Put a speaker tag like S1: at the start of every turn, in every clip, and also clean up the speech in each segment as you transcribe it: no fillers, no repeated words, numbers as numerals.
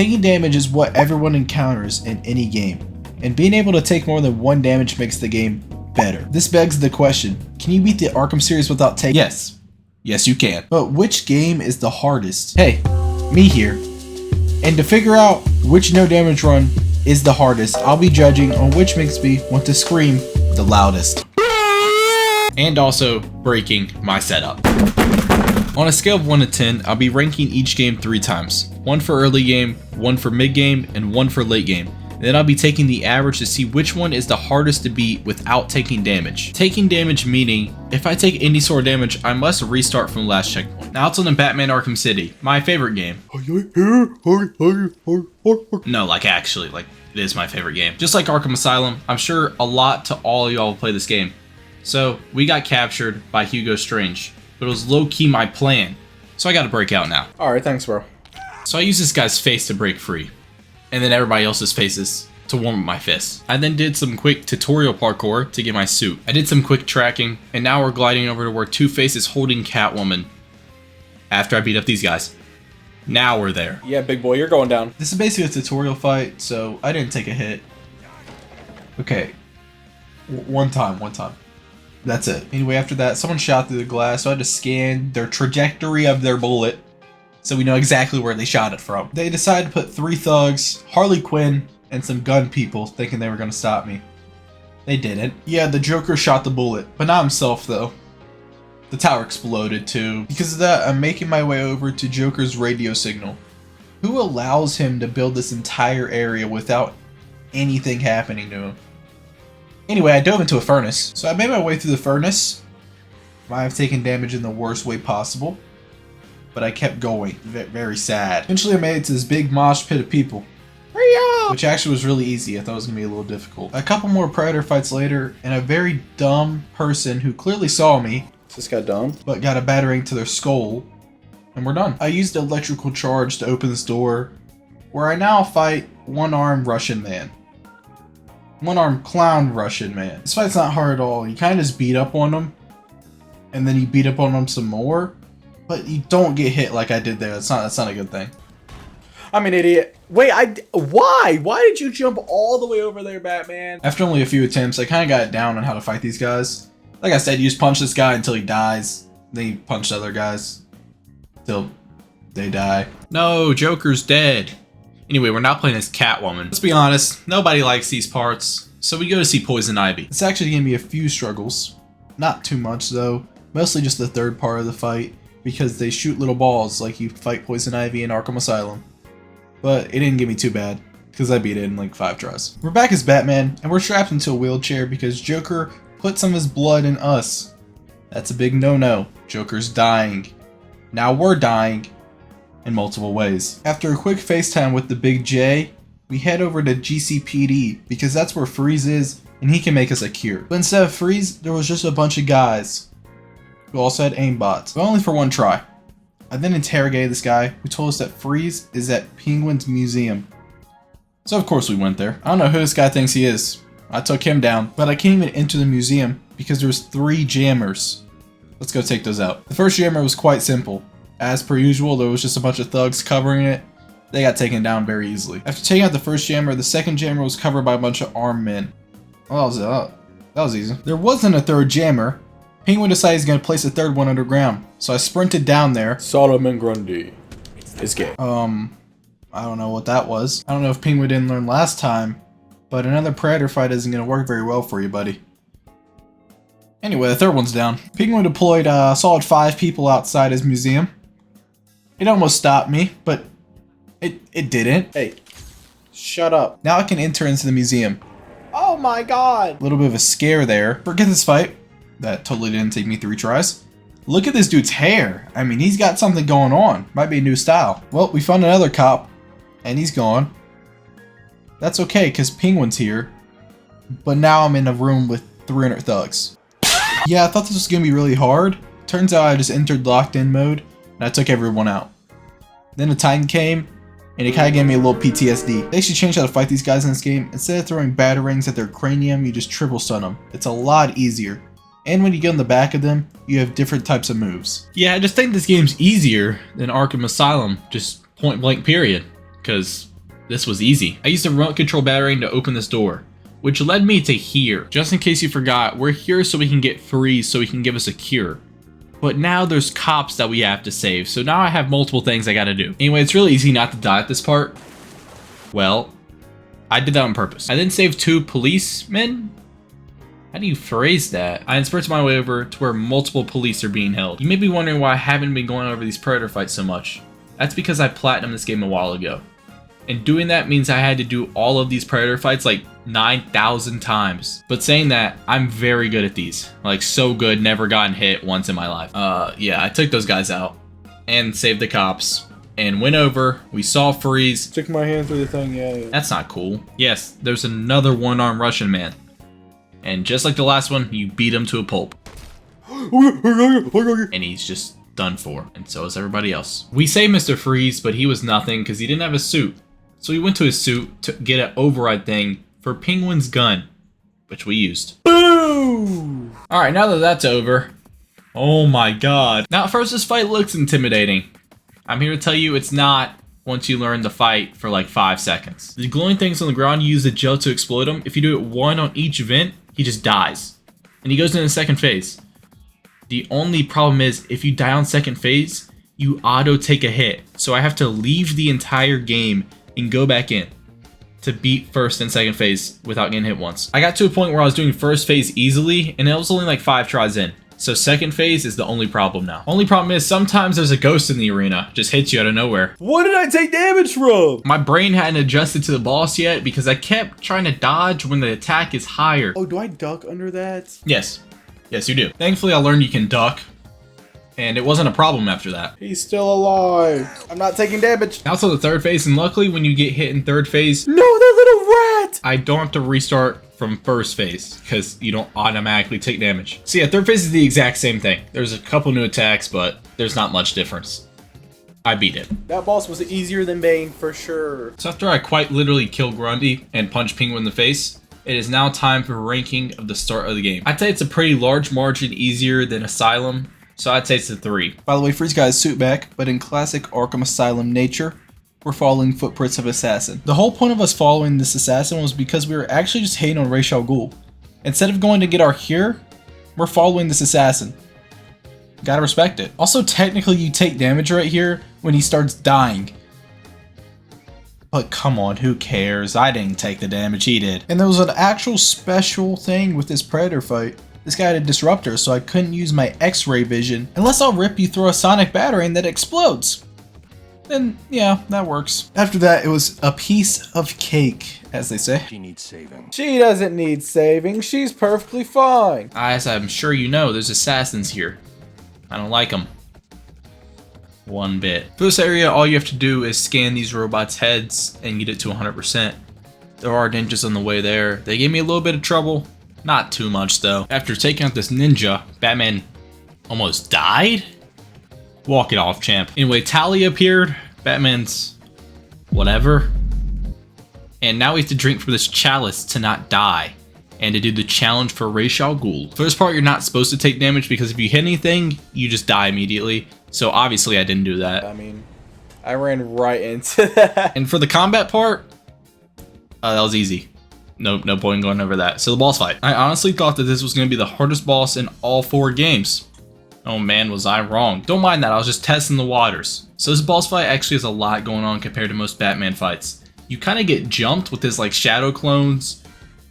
S1: Taking damage is what everyone encounters in any game, and being able to take more than 1 damage makes the game better. This begs the question, can you beat the Arkham series without taking? Yes. Yes, you can. But which game is the hardest? Hey, me here. And to figure out which no damage run is the hardest, I'll be judging on which makes me want to scream the loudest. And also breaking my setup. On a scale of 1 to 10, I'll be ranking each game 3 times. 1 for early game, 1 for mid game, and 1 for late game. Then I'll be taking the average to see which one is the hardest to beat without taking damage. Taking damage meaning, if I take any sort of damage, I must restart from the last checkpoint. Now it's on the Batman Arkham City, my favorite game. No, like actually, like it is my favorite game. Just like Arkham Asylum, I'm sure a lot to all of y'all will play this game. So we got captured by Hugo Strange, but it was low-key my plan. So I gotta break out now.
S2: Alright, thanks bro.
S1: So I used this guy's face to break free, and then everybody else's faces to warm up my fists. I then did some quick tutorial parkour to get my suit. I did some quick tracking, and now we're gliding over to where Two-Face is holding Catwoman after I beat up these guys. Now we're there.
S2: Yeah, big boy, you're going down.
S1: This is basically a tutorial fight, so I didn't take a hit. Okay. One time. That's it. Anyway, after that, someone shot through the glass, so I had to scan their trajectory of their bullet so we know exactly where they shot it from. They decided to put 3 thugs, Harley Quinn, and some gun people thinking they were going to stop me. They didn't. Yeah, the Joker shot the bullet, but not himself though. The tower exploded too. Because of that, I'm making my way over to Joker's radio signal. Who allows him to build this entire area without anything happening to him? Anyway, I dove into a furnace. So I made my way through the furnace. I have taken damage in the worst way possible, but I kept going. Very sad. Eventually I made it to this big mosh pit of people. Which actually was really easy. I thought it was going to be a little difficult. A couple more Predator fights later, and a very dumb person who clearly saw me.
S2: Is this guy dumb?
S1: But got a battering to their skull. And we're done. I used electrical charge to open this door, where I now fight one-armed Russian man. One-armed clown Russian man. This fight's not hard at all. You kind of just beat up on them, and then you beat up on them some more, but you don't get hit like I did there. That's not a good thing.
S2: I'm an idiot. Wait, why? Why did you jump all the way over there, Batman?
S1: After only a few attempts, I kind of got it down on how to fight these guys. Like I said, you just punch this guy until he dies. Then you punch the other guys till they die. No, Joker's dead. Anyway, we're not playing as Catwoman. Let's be honest, nobody likes these parts, so we go to see Poison Ivy. It's actually gonna be a few struggles. Not too much though. Mostly just the third part of the fight, because they shoot little balls like you fight Poison Ivy in Arkham Asylum. But it didn't get me too bad, because I beat it in like 5 tries. We're back as Batman, and we're strapped into a wheelchair because Joker put some of his blood in us. That's a big no-no. Joker's dying. Now we're dying in multiple ways. After a quick FaceTime with the Big J, we head over to GCPD, because that's where Freeze is, and he can make us a cure. But instead of Freeze, there was just a bunch of guys who also had aimbots, but only for 1 try. I then interrogated this guy who told us that Freeze is at Penguin's museum. So of course we went there. I don't know who this guy thinks he is. I took him down, but I can't even enter the museum because there's 3 jammers. Let's go take those out. The first jammer was quite simple. As per usual, there was just a bunch of thugs covering it. They got taken down very easily. After taking out the first jammer, the second jammer was covered by a bunch of armed men. Well, that was easy. There wasn't a third jammer. Penguin decided he's going to place a third one underground, so I sprinted down there.
S2: Solomon Grundy is gay.
S1: I don't know what that was. I don't know if Penguin didn't learn last time, but another Predator fight isn't going to work very well for you, buddy. Anyway, the third one's down. Penguin deployed a solid 5 people outside his museum. It almost stopped me, but it didn't.
S2: Hey, shut up.
S1: Now I can enter into the museum.
S2: Oh my god.
S1: A little bit of a scare there. Forget this fight. That totally didn't take me 3 tries. Look at this dude's hair. I mean, he's got something going on. Might be a new style. Well, we found another cop, and he's gone. That's okay, because Penguin's here. But now I'm in a room with 300 thugs. Yeah, I thought this was going to be really hard. Turns out I just entered locked in mode, and I took everyone out. Then the Titan came, and it kind of gave me a little PTSD. They actually changed how to fight these guys in this game. Instead of throwing batarangs at their cranium, you just triple stun them. It's a lot easier. And when you get on the back of them, you have different types of moves. Yeah, I just think this game's easier than Arkham Asylum, just point blank period. because this was easy. I used a remote control batarang to open this door, which led me to here. Just in case you forgot, we're here so we can get Freeze so he can give us a cure. But now there's cops that we have to save, so now I have multiple things I gotta do. Anyway, it's really easy not to die at this part. Well, I did that on purpose. I then saved 2 policemen? How do you phrase that? I then sprinted my way over to where multiple police are being held. You may be wondering why I haven't been going over these Predator fights so much. That's because I platinumed this game a while ago. And doing that means I had to do all of these Predator fights like 9,000 times. But saying that, I'm very good at these. Like, so good, never gotten hit once in my life. Yeah, I took those guys out and saved the cops and went over. We saw Freeze.
S2: Stick my hand through the thing, yeah.
S1: That's not cool. Yes, there's another one-armed Russian man. And just like the last one, you beat him to a pulp. And he's just done for. And so is everybody else. We saved Mr. Freeze, but he was nothing because he didn't have a suit. So he went to his suit to get an override thing for Penguin's gun, which we used.
S2: Boom!
S1: Alright, now that that's over. Oh my god. Now at first this fight looks intimidating. I'm here to tell you it's not once you learn the fight for like 5 seconds. The glowing things on the ground, you use the gel to explode them. If you do it 1 on each vent, he just dies. And he goes into the second phase. The only problem is if you die on second phase, you auto take a hit. So I have to leave the entire game and go back in to beat first and second phase without getting hit once. I got to a point where I was doing first phase easily and it was only like 5 tries in. So second phase is the only problem now. Only problem is sometimes there's a ghost in the arena, just hits you out of nowhere.
S2: What did I take damage from?
S1: My brain hadn't adjusted to the boss yet because I kept trying to dodge when the attack is higher.
S2: Oh, do I duck under that?
S1: Yes. Yes, you do. Thankfully I learned you can duck and it wasn't a problem after that.
S2: He's still alive. I'm not taking damage.
S1: Now to the third phase, and luckily when you get hit in third phase,
S2: no, that little rat!
S1: I don't have to restart from first phase because you don't automatically take damage. So yeah, third phase is the exact same thing. There's a couple new attacks, but there's not much difference. I beat it.
S2: That boss was easier than Bane for sure.
S1: So after I quite literally kill Grundy and punch Penguin in the face, it is now time for ranking of the start of the game. I'd say it's a pretty large margin easier than Asylum, so I'd say it's a 3.
S3: By the way, Freeze got his suit back, but in classic Arkham Asylum nature, we're following footprints of assassin. The whole point of us following this assassin was because we were actually just hating on Ghul. Instead of going to get our cure, we're following this assassin. Gotta respect it. Also, technically you take damage right here when he starts dying. But come on, who cares? I didn't take the damage, he did. And there was an actual special thing with this Predator fight. This guy had a disruptor, so I couldn't use my X-ray vision unless I'll rip you through a sonic batarang that explodes. Then, yeah, that works. After that, it was a piece of cake, as they say.
S4: She needs saving.
S2: She doesn't need saving. She's perfectly fine.
S1: As I'm sure you know, there's assassins here. I don't like them. One bit. For this area, all you have to do is scan these robots' heads and get it to 100%. There are ninjas on the way there. They gave me a little bit of trouble. Not too much though. After taking out this ninja, Batman almost died? Walk it off, champ. Anyway, Tally appeared. Batman's whatever. And now we have to drink from this chalice to not die. And to do the challenge for Ghul. For this part, you're not supposed to take damage because if you hit anything, you just die immediately. So obviously I didn't do that.
S2: I mean, I ran right into that.
S1: And for the combat part, that was easy. No point in going over that. So the boss fight. I honestly thought that this was going to be the hardest boss in all 4 games. Oh man, was I wrong. Don't mind that, I was just testing the waters. So this boss fight actually has a lot going on compared to most Batman fights. You kind of get jumped with his like shadow clones,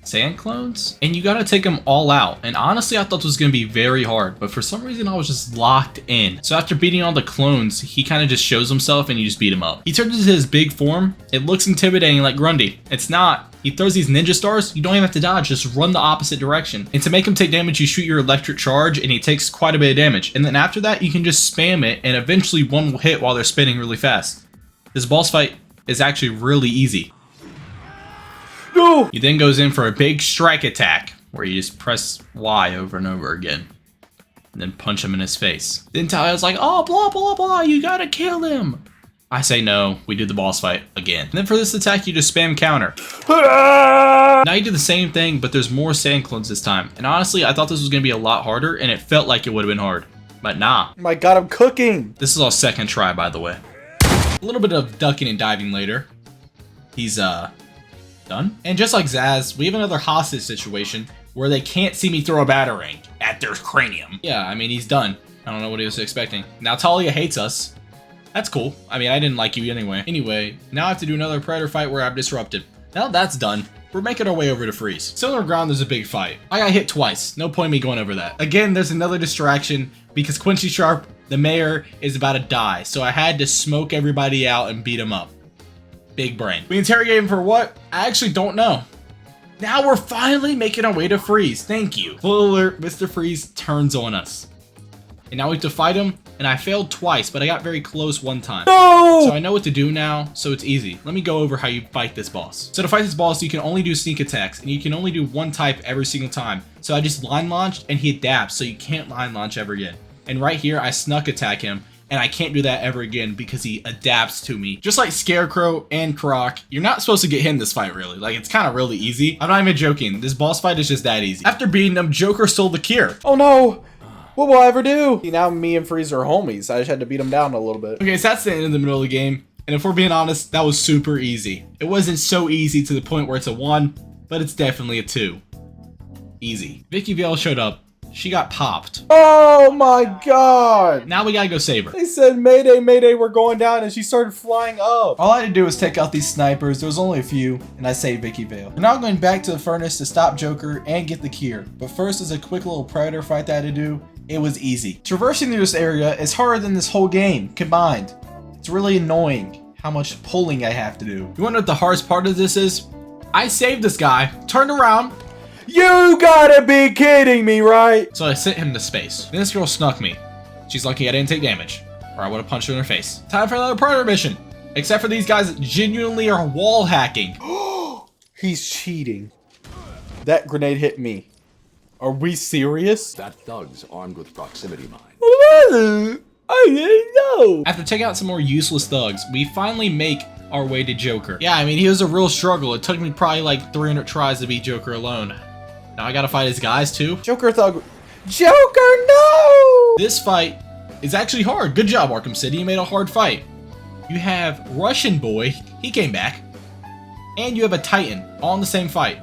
S1: sand clones, and you gotta take them all out. And honestly, I thought this was gonna be very hard, but for some reason I was just locked in. So after beating all the clones, he kind of just shows himself and you just beat him up. He turns into his big form. It looks intimidating like Grundy. It's not. He throws these ninja stars, you don't even have to dodge, just run the opposite direction. And to make him take damage, you shoot your electric charge and he takes quite a bit of damage. And then after that, you can just spam it and eventually one will hit while they're spinning really fast. This boss fight is actually really easy.
S2: No!
S1: He then goes in for a big strike attack, where you just press Y over and over again. And then punch him in his face. Then Talia's like, oh, blah, blah, blah, you gotta kill him. I say no, we do the boss fight again. And then for this attack, you just spam counter. Now you do the same thing, but there's more sand clones this time. And honestly, I thought this was gonna be a lot harder, and it felt like it would have been hard. But nah.
S2: Oh my god, I'm cooking!
S1: This is our second try, by the way. A little bit of ducking and diving later. he's done. And just like Zaz, we have another hostage situation where they can't see me throw a batarang at their cranium. Yeah, I mean, he's done. I don't know what he was expecting. Now Talia hates us. That's cool. I mean, I didn't like you anyway. Anyway, now I have to do another Predator fight where I'm disrupted. Now that's done, we're making our way over to Freeze. Still on the ground, there's a big fight. I got hit twice. No point in me going over that. Again, there's another distraction because Quincy Sharp, the mayor, is about to die. So I had to smoke everybody out and beat him up. Big brain. We interrogate him for what? I actually don't know. Now we're finally making our way to Freeze. Thank you. Full alert, Mr. Freeze turns on us. And now we have to fight him, and I failed twice, but I got very close one time.
S2: No!
S1: So I know what to do now, so it's easy. Let me go over how you fight this boss. So to fight this boss, you can only do sneak attacks, and you can only do one type every single time. So I just line launched, and he adapts, so you can't line launch ever again. And right here, I snuck attack him, and I can't do that ever again because he adapts to me. Just like Scarecrow and Croc, you're not supposed to get hit in this fight, really. Like, it's kind of really easy. I'm not even joking. This boss fight is just that easy. After beating him, Joker stole the cure.
S2: Oh no! What will I ever do? Now me and Freeze are homies. I just had to beat him down a little bit.
S1: Okay, so that's the end of the middle of the game. And if we're being honest, that was super easy. It wasn't so easy to the point where it's a 1, but it's definitely a 2. Easy. Vicky Vale showed up. She got popped.
S2: Oh my god!
S1: Now we gotta go save her.
S2: They said, Mayday, Mayday, we're going down, and she started flying up.
S3: All I had to do was take out these snipers. There was only a few, and I saved Vicky Vale. We're now going back to the furnace to stop Joker and get the cure. But first, there's a quick little Predator fight that I had to do. It was easy. Traversing through this area is harder than this whole game combined. It's really annoying how much pulling I have to do.
S1: You wanna know what the hardest part of this is? I saved this guy, turned around,
S2: You gotta be kidding me, right?
S1: so I sent him to space. Then this girl snuck me. She's lucky I didn't take damage, or I would have punched her in her face. Time for another Predator mission. Except for these guys that genuinely are wall hacking.
S2: He's cheating. That grenade hit me. Are we serious?
S4: That thug's armed with proximity mine.
S2: I didn't know.
S1: After taking out some more useless thugs, we finally make our way to Joker. Yeah, I mean, he was a real struggle. It took me probably like 300 tries to beat Joker alone. Now I gotta fight his guys too.
S2: Joker thug. Joker, no!
S1: This fight is actually hard. Good job, Arkham City. You made a hard fight. You have Russian Boy. He came back. And you have a Titan all in the same fight.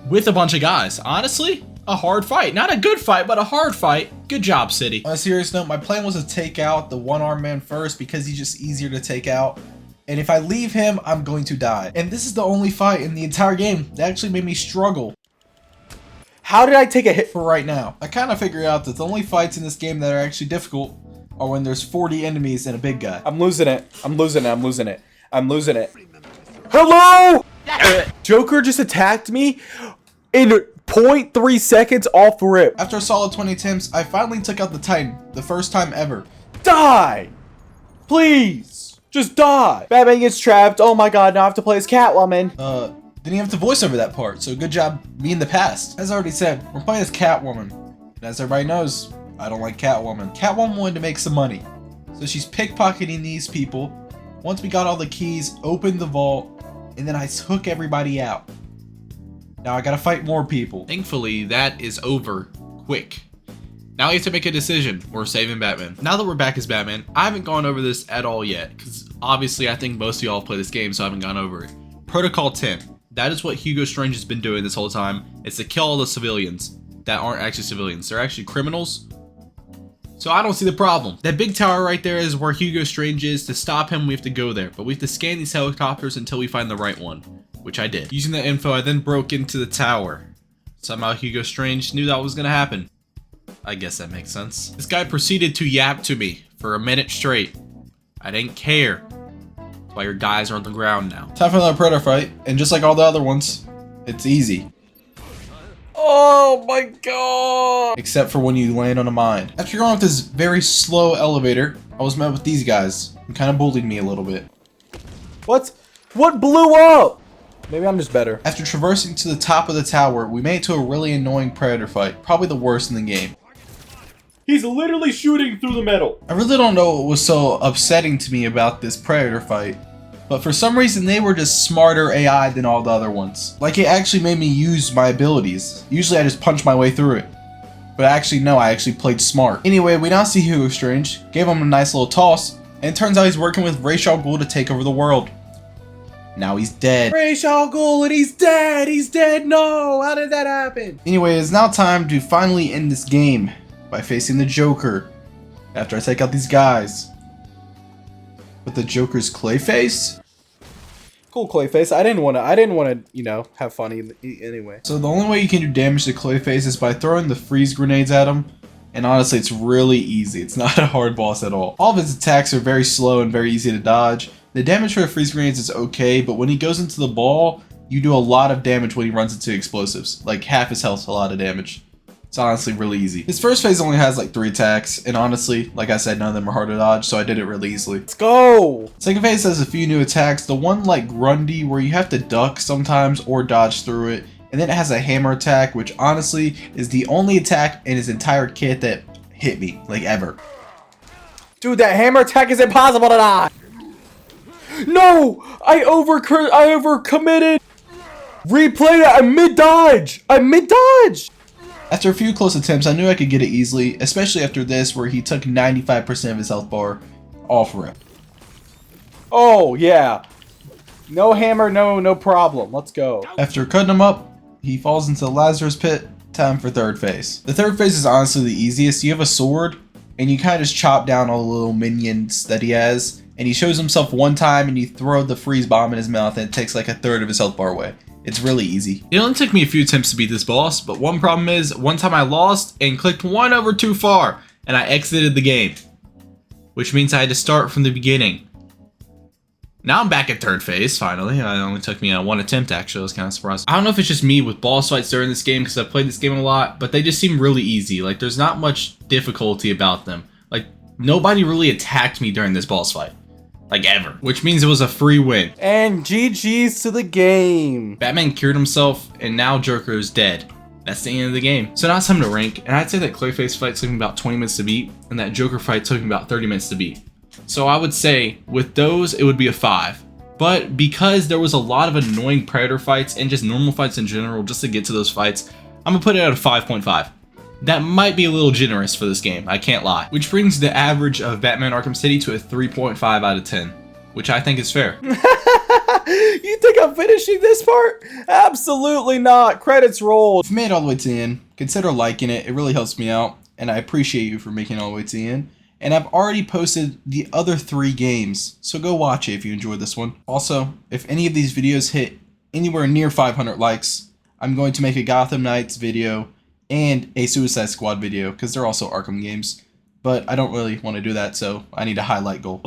S1: With a bunch of guys. Honestly, a hard fight. Not a good fight, but a hard fight. Good job, City.
S3: On a serious note, my plan was to take out the one-armed man first because he's just easier to take out. And if I leave him, I'm going to die. And this is the only fight in the entire game that actually made me struggle.
S2: How did I take a hit?
S3: For right now, I kind of figured out that the only fights in this game that are actually difficult are when there's 40 enemies and a big guy.
S2: I'm losing it. I'm losing it. I'm losing it. I'm losing it. Hello? Joker just attacked me in 0.3 seconds off rip.
S3: After a solid 20 attempts, I finally took out the Titan, the first time ever.
S2: Die! Please! Just die! Batman gets trapped. Oh my god, now I have to play as Catwoman.
S3: Didn't even have to voice over that part, so good job me in the past. As I already said, we're playing as Catwoman. And as everybody knows, I don't like Catwoman. Catwoman wanted to make some money, so she's pickpocketing these people. Once we got all the keys, opened the vault, and then I took everybody out. Now I gotta fight more people.
S1: Thankfully, that is over quick. Now we have to make a decision. We're saving Batman. Now that we're back as Batman, I haven't gone over this at all yet, because obviously I think most of y'all play this game, so I haven't gone over it. Protocol 10. That is what Hugo Strange has been doing this whole time. It's to kill all the civilians that aren't actually civilians. They're actually criminals. So I don't see the problem. That big tower right there is where Hugo Strange is. To stop him, we have to go there. But we have to scan these helicopters until we find the right one, which I did. Using that info, I then broke into the tower. Somehow Hugo Strange knew that was gonna happen. I guess that makes sense. This guy proceeded to yap to me for a minute straight. I didn't care. That's why your guys are on the ground now.
S3: Time for another Predator fight, and just like all the other ones, it's easy.
S2: Oh my god!
S3: Except for when you land on a mine. After going with this very slow elevator, I was met with these guys, who kind of bullied me a little bit.
S2: What blew up? Maybe I'm just better.
S3: After traversing to the top of the tower, we made it to a really annoying Predator fight, probably the worst in the game.
S2: He's literally shooting through the metal.
S3: I really don't know what was so upsetting to me about this Predator fight, but for some reason they were just smarter AI than all the other ones. Like, it actually made me use my abilities. Usually I just punch my way through it. But actually no, I actually played smart. Anyway, we now see Hugo Strange, gave him a nice little toss, and it turns out he's working with Ra's al Ghul to take over the world. Now he's dead.
S2: Ra's al Ghul, and he's dead! He's dead! No! How did that happen?
S3: Anyway, it's now time to finally end this game by facing the Joker. After I take out these guys. But the Joker's Clayface?
S2: Cool, Clayface. I didn't want to, you know, have fun anyway.
S3: So the only way you can do damage to Clayface is by throwing the freeze grenades at him. And honestly, it's really easy. It's not a hard boss at all. All of his attacks are very slow and very easy to dodge. The damage for the freeze grenades is okay, but when he goes into the ball, you do a lot of damage when he runs into explosives. Like half his health's a lot of damage. It's honestly really easy. His first phase only has like 3 attacks, and honestly, like I said, none of them are hard to dodge, so I did it really easily.
S2: Let's go!
S3: Second phase has a few new attacks. The one like Grundy, where you have to duck sometimes or dodge through it. And then it has a hammer attack, which honestly is the only attack in his entire kit that hit me, like ever.
S2: Dude, that hammer attack is impossible to dodge! No! I overcommitted! Replay it! I'm mid-dodge! I'm mid-dodge!
S3: After a few close attempts, I knew I could get it easily, especially after this where he took 95% of his health bar off rip.
S2: Oh, yeah. No hammer, no problem. Let's go.
S3: After cutting him up, he falls into the Lazarus pit. Time for third phase. The third phase is honestly the easiest. You have a sword, and you kind of just chop down all the little minions that he has, and he shows himself one time, and you throw the freeze bomb in his mouth, and it takes like a third of his health bar away. It's really easy.
S1: It only took me a few attempts to beat this boss, but one problem is, one time I lost and clicked one over too far, and I exited the game. Which means I had to start from the beginning. Now I'm back at third phase, finally. It only took me one attempt, actually. I was kind of surprised. I don't know if it's just me with boss fights during this game, because I've played this game a lot, but they just seem really easy. Like, there's not much difficulty about them. Like, nobody really attacked me during this boss fight. Like, ever. Which means it was a free win.
S2: And GG's to the game.
S1: Batman cured himself, and now Joker is dead. That's the end of the game. So now it's time to rank, and I'd say that Clayface fight took me about 20 minutes to beat, and that Joker fight took me about 30 minutes to beat. So I would say, with those, it would be a 5. But because there was a lot of annoying Predator fights, and just normal fights in general, just to get to those fights, I'm gonna put it at a 5.5. That might be a little generous for this game, I can't lie. Which brings the average of Batman Arkham City to a 3.5 out of 10. Which I think is fair.
S2: You think I'm finishing this part? Absolutely not. Credits rolled.
S3: If you made it all the way to the end, consider liking it. It really helps me out, and I appreciate you for making it all the way to the end. And I've already posted the other 3 games, so go watch it if you enjoyed this one. Also, if any of these videos hit anywhere near 500 likes, I'm going to make a Gotham Knights video and a Suicide Squad video, because they're also Arkham games. But I don't really want to do that, so I need to highlight Ghul.